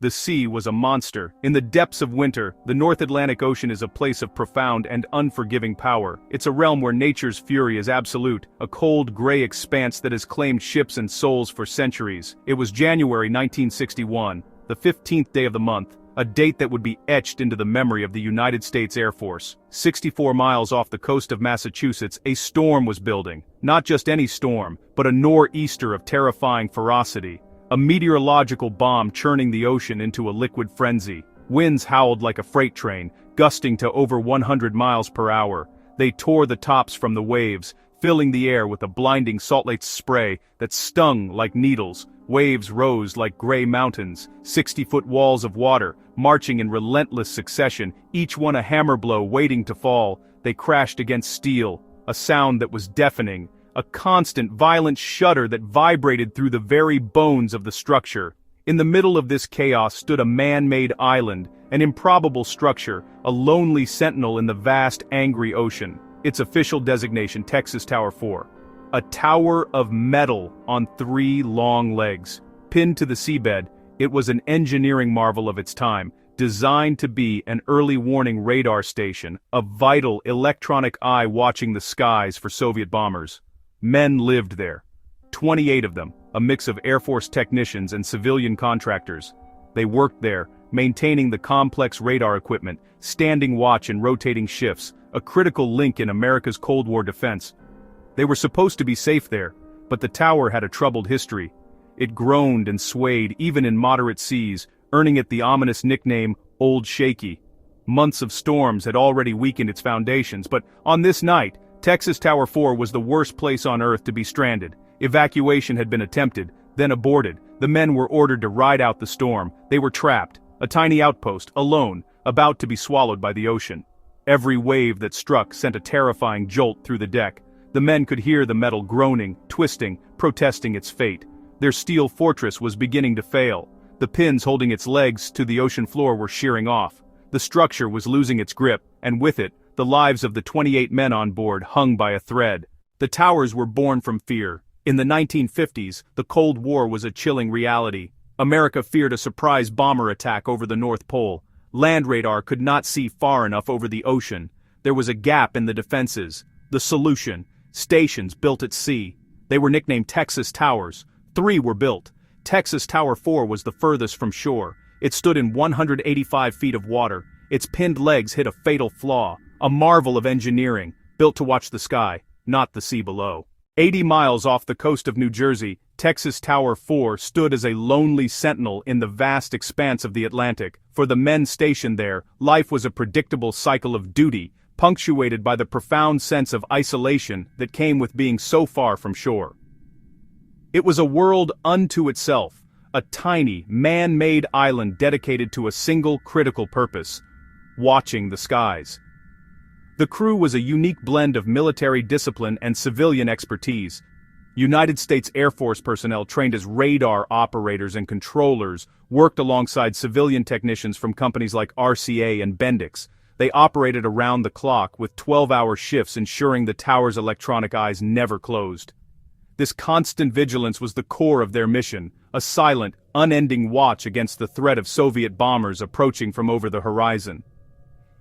The sea was a monster. In the depths of winter, the North Atlantic Ocean is a place of profound and unforgiving power. It's a realm where nature's fury is absolute, a cold, gray expanse that has claimed ships and souls for centuries. It was January 1961, the 15th day of the month, a date that would be etched into the memory of the United States Air Force. 64 miles off the coast of Massachusetts, a storm was building. Not just any storm, but a nor'easter of terrifying ferocity. A meteorological bomb churning the ocean into a liquid frenzy. Winds howled like a freight train, gusting to over 100 miles per hour. They tore the tops from the waves, filling the air with a blinding Salt Lake spray that stung like needles. Waves rose like gray mountains, 60-foot walls of water, marching in relentless succession, each one a hammer blow waiting to fall. They crashed against steel, a sound that was deafening. A constant, violent shudder that vibrated through the very bones of the structure. In the middle of this chaos stood a man-made island, an improbable structure, a lonely sentinel in the vast, angry ocean. Its official designation, Texas Tower 4. A tower of metal on 3 long legs. Pinned to the seabed, it was an engineering marvel of its time, designed to be an early warning radar station, a vital electronic eye watching the skies for Soviet bombers. Men lived there. 28 of them, a mix of Air Force technicians and civilian contractors. They worked there, maintaining the complex radar equipment, standing watch in rotating shifts, a critical link in America's Cold War defense. They were supposed to be safe there, but the tower had a troubled history. It groaned and swayed even in moderate seas, earning it the ominous nickname, Old Shaky. Months of storms had already weakened its foundations, but on this night, Texas Tower 4 was the worst place on Earth to be stranded. Evacuation had been attempted, then aborted. The men were ordered to ride out the storm. They were trapped, a tiny outpost, alone, about to be swallowed by the ocean. Every wave that struck sent a terrifying jolt through the deck. The men could hear the metal groaning, twisting, protesting its fate. Their steel fortress was beginning to fail. The pins holding its legs to the ocean floor were shearing off. The structure was losing its grip, and with it, the lives of the 28 men on board hung by a thread. The towers were born from fear. In the 1950s, the Cold War was a chilling reality. America feared a surprise bomber attack over the North Pole. Land radar could not see far enough over the ocean. There was a gap in the defenses. The solution: stations built at sea. They were nicknamed Texas Towers. 3 were built. Texas Tower 4 was the furthest from shore. It stood in 185 feet of water. Its pinned legs hit a fatal flaw. A marvel of engineering, built to watch the sky, not the sea below. 80 miles off the coast of New Jersey, Texas Tower 4 stood as a lonely sentinel in the vast expanse of the Atlantic. For the men stationed there, life was a predictable cycle of duty, punctuated by the profound sense of isolation that came with being so far from shore. It was a world unto itself, a tiny, man-made island dedicated to a single critical purpose: watching the skies. The crew was a unique blend of military discipline and civilian expertise. United States Air Force personnel trained as radar operators and controllers worked alongside civilian technicians from companies like RCA and Bendix. They operated around the clock with 12-hour shifts, ensuring the tower's electronic eyes never closed. This constant vigilance was the core of their mission, a silent, unending watch against the threat of Soviet bombers approaching from over the horizon.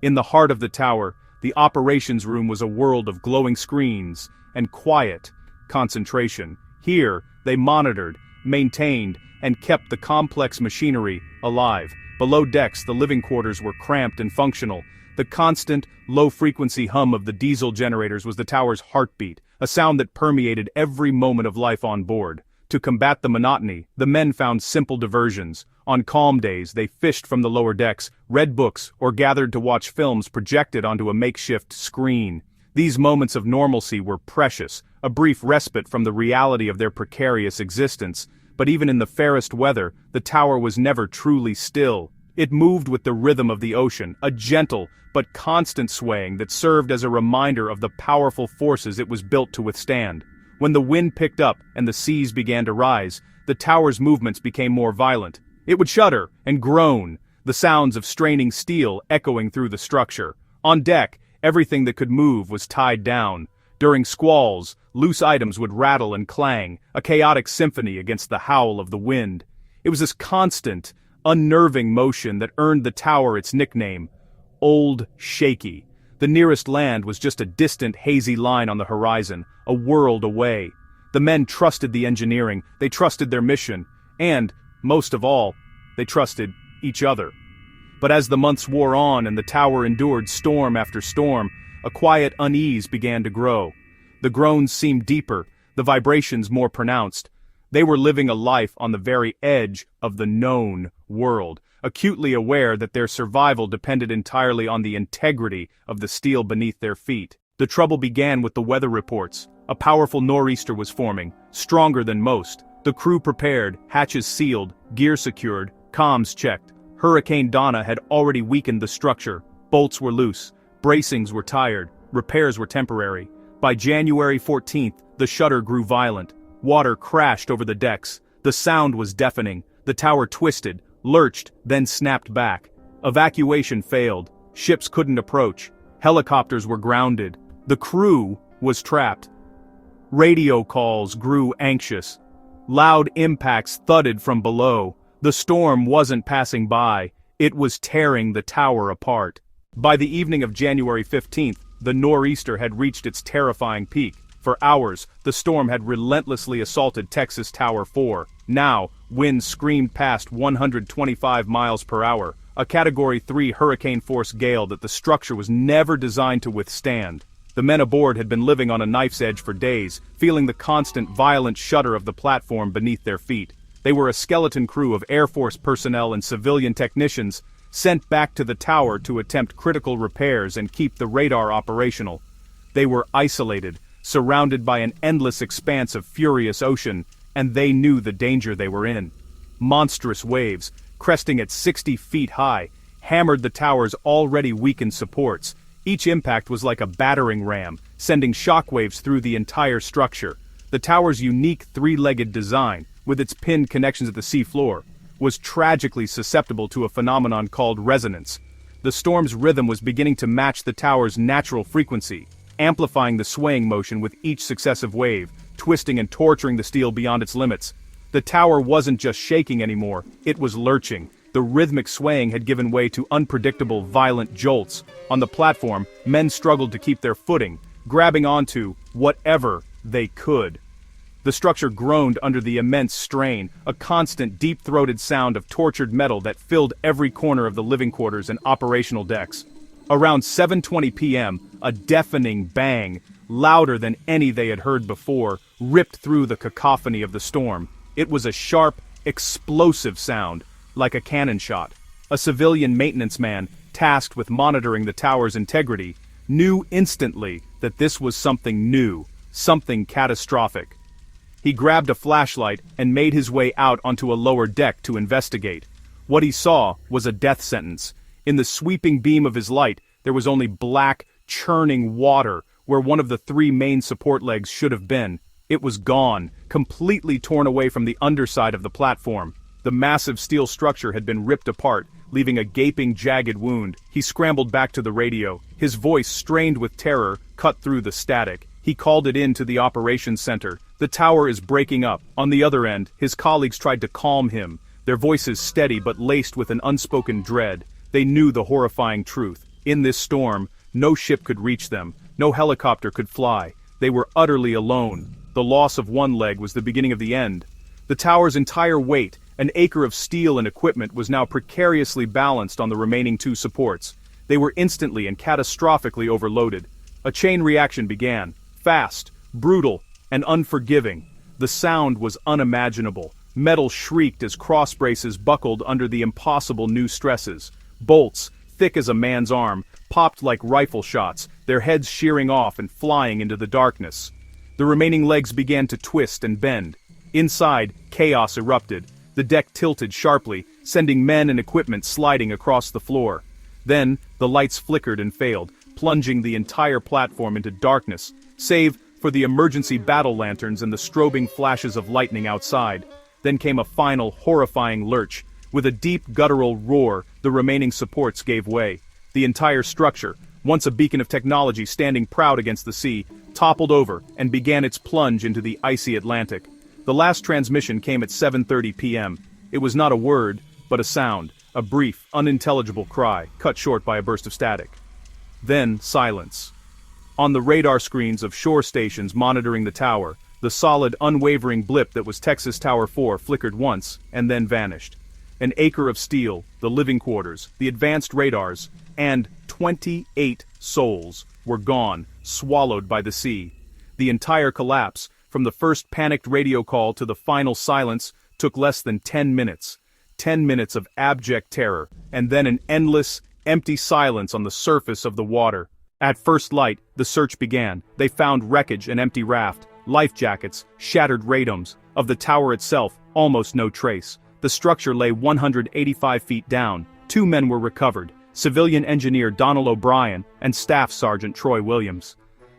In the heart of the tower, the operations room was a world of glowing screens and quiet concentration. Here, they monitored, maintained, and kept the complex machinery alive. Below decks, the living quarters were cramped and functional. The constant, low-frequency hum of the diesel generators was the tower's heartbeat, a sound that permeated every moment of life on board. To combat the monotony, the men found simple diversions. On calm days, they fished from the lower decks, read books, or gathered to watch films projected onto a makeshift screen. These moments of normalcy were precious, a brief respite from the reality of their precarious existence. But even in the fairest weather, the tower was never truly still. It moved with the rhythm of the ocean, a gentle but constant swaying that served as a reminder of the powerful forces it was built to withstand. When the wind picked up and the seas began to rise, the tower's movements became more violent. It would shudder and groan, the sounds of straining steel echoing through the structure. On deck, everything that could move was tied down. During squalls, loose items would rattle and clang, a chaotic symphony against the howl of the wind. It was this constant, unnerving motion that earned the tower its nickname, Old Shaky. The nearest land was just a distant, hazy line on the horizon, a world away. The men trusted the engineering, they trusted their mission, and, most of all, they trusted each other. But as the months wore on and the tower endured storm after storm, a quiet unease began to grow. The groans seemed deeper, the vibrations more pronounced. They were living a life on the very edge of the known world, acutely aware that their survival depended entirely on the integrity of the steel beneath their feet. The trouble began with the weather reports. A powerful nor'easter was forming, stronger than most. The crew prepared, hatches sealed, gear secured, comms checked. Hurricane Donna had already weakened the structure. Bolts were loose, bracings were tired, repairs were temporary. By January 14th, the shudder grew violent. Water crashed over the decks. The sound was deafening. The tower twisted, lurched, then snapped back. Evacuation failed. Ships couldn't approach. Helicopters were grounded. The crew was trapped. Radio calls grew anxious. Loud impacts thudded from below. The storm wasn't passing by. It was tearing the tower apart. By the evening of January 15th, the nor'easter had reached its terrifying peak. For hours, the storm had relentlessly assaulted Texas Tower 4. Now, winds screamed past 125 miles per hour, a Category 3 hurricane-force gale that the structure was never designed to withstand. The men aboard had been living on a knife's edge for days, feeling the constant, violent shudder of the platform beneath their feet. They were a skeleton crew of Air Force personnel and civilian technicians, sent back to the tower to attempt critical repairs and keep the radar operational. They were isolated, surrounded by an endless expanse of furious ocean, and they knew the danger they were in. Monstrous waves, cresting at 60 feet high, hammered the tower's already weakened supports. Each impact was like a battering ram, sending shockwaves through the entire structure. The tower's unique three-legged design, with its pinned connections at the seafloor, was tragically susceptible to a phenomenon called resonance. The storm's rhythm was beginning to match the tower's natural frequency, amplifying the swaying motion with each successive wave, twisting and torturing the steel beyond its limits. The tower wasn't just shaking anymore, it was lurching. The rhythmic swaying had given way to unpredictable, violent jolts. On the platform, men struggled to keep their footing, grabbing onto whatever they could. The structure groaned under the immense strain, a constant, deep-throated sound of tortured metal that filled every corner of the living quarters and operational decks. Around 7:20 p.m., a deafening bang, louder than any they had heard before, ripped through the cacophony of the storm. It was a sharp, explosive sound, like a cannon shot. A civilian maintenance man, tasked with monitoring the tower's integrity, knew instantly that this was something new, something catastrophic. He grabbed a flashlight and made his way out onto a lower deck to investigate. What he saw was a death sentence. In the sweeping beam of his light, there was only black, churning water where one of the three main support legs should have been. It was gone, completely torn away from the underside of the platform. The massive steel structure had been ripped apart, leaving a gaping, jagged wound. He scrambled back to the radio. His voice, strained with terror, cut through the static. He called it in to the operations center. "The tower is breaking up." On the other end, his colleagues tried to calm him, their voices steady but laced with an unspoken dread. They knew the horrifying truth. In this storm, no ship could reach them, no helicopter could fly. They were utterly alone. The loss of one leg was the beginning of the end. The tower's entire weight, an acre of steel and equipment, was now precariously balanced on the remaining two supports. They were instantly and catastrophically overloaded. A chain reaction began, fast, brutal, and unforgiving. The sound was unimaginable. Metal shrieked as cross braces buckled under the impossible new stresses. Bolts, thick as a man's arm, popped like rifle shots, their heads shearing off and flying into the darkness. The remaining legs began to twist and bend. Inside, chaos erupted. The deck tilted sharply, sending men and equipment sliding across the floor. Then, the lights flickered and failed, plunging the entire platform into darkness, save for the emergency battle lanterns and the strobing flashes of lightning outside. Then came a final, horrifying lurch. With a deep, guttural roar, the remaining supports gave way. The entire structure, once a beacon of technology standing proud against the sea, toppled over and began its plunge into the icy Atlantic. The last transmission came at 7:30 p.m. It was not a word, but a sound, a brief, unintelligible cry, cut short by a burst of static. Then, silence. On the radar screens of shore stations monitoring the tower, the solid, unwavering blip that was Texas Tower 4 flickered once, and then vanished. An acre of steel, the living quarters, the advanced radars, and 28 souls were gone, swallowed by the sea. The entire collapse, from the first panicked radio call to the final silence, took less than 10 minutes. 10 minutes of abject terror, and then an endless, empty silence on the surface of the water. At first light, the search began. They found wreckage, an empty raft, life jackets, shattered radomes. Of the tower itself, almost no trace. The structure lay 185 feet down. 2 men were recovered, civilian engineer Donald O'Brien and Staff Sergeant Troy Williams.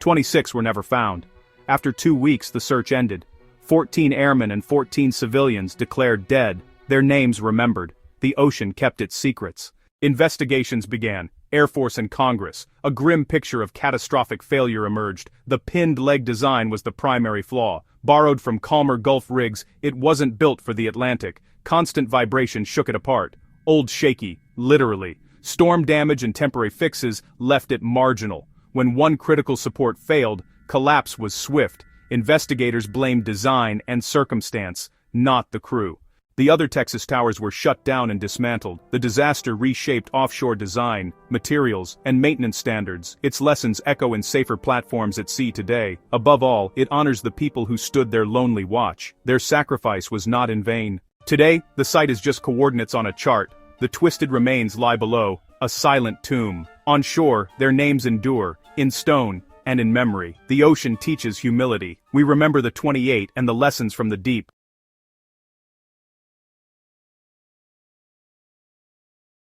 26 were never found. After 2 weeks, the search ended. 14 airmen and 14 civilians declared dead, their names remembered. The ocean kept its secrets. Investigations began. Air Force and Congress. A grim picture of catastrophic failure emerged. The pinned leg design was the primary flaw. Borrowed from calmer Gulf rigs, it wasn't built for the Atlantic. Constant vibration shook it apart. Old shaky, literally. Storm damage and temporary fixes left it marginal. When one critical support failed, collapse was swift. Investigators blamed design and circumstance, not the crew. The other Texas towers were shut down and dismantled. The disaster reshaped offshore design, materials, and maintenance standards. Its lessons echo in safer platforms at sea today. Above all, it honors the people who stood their lonely watch. Their sacrifice was not in vain. Today, the site is just coordinates on a chart. The twisted remains lie below, a silent tomb. On shore, their names endure, in stone and in memory. The ocean teaches humility. We remember the 28 and the lessons from the deep.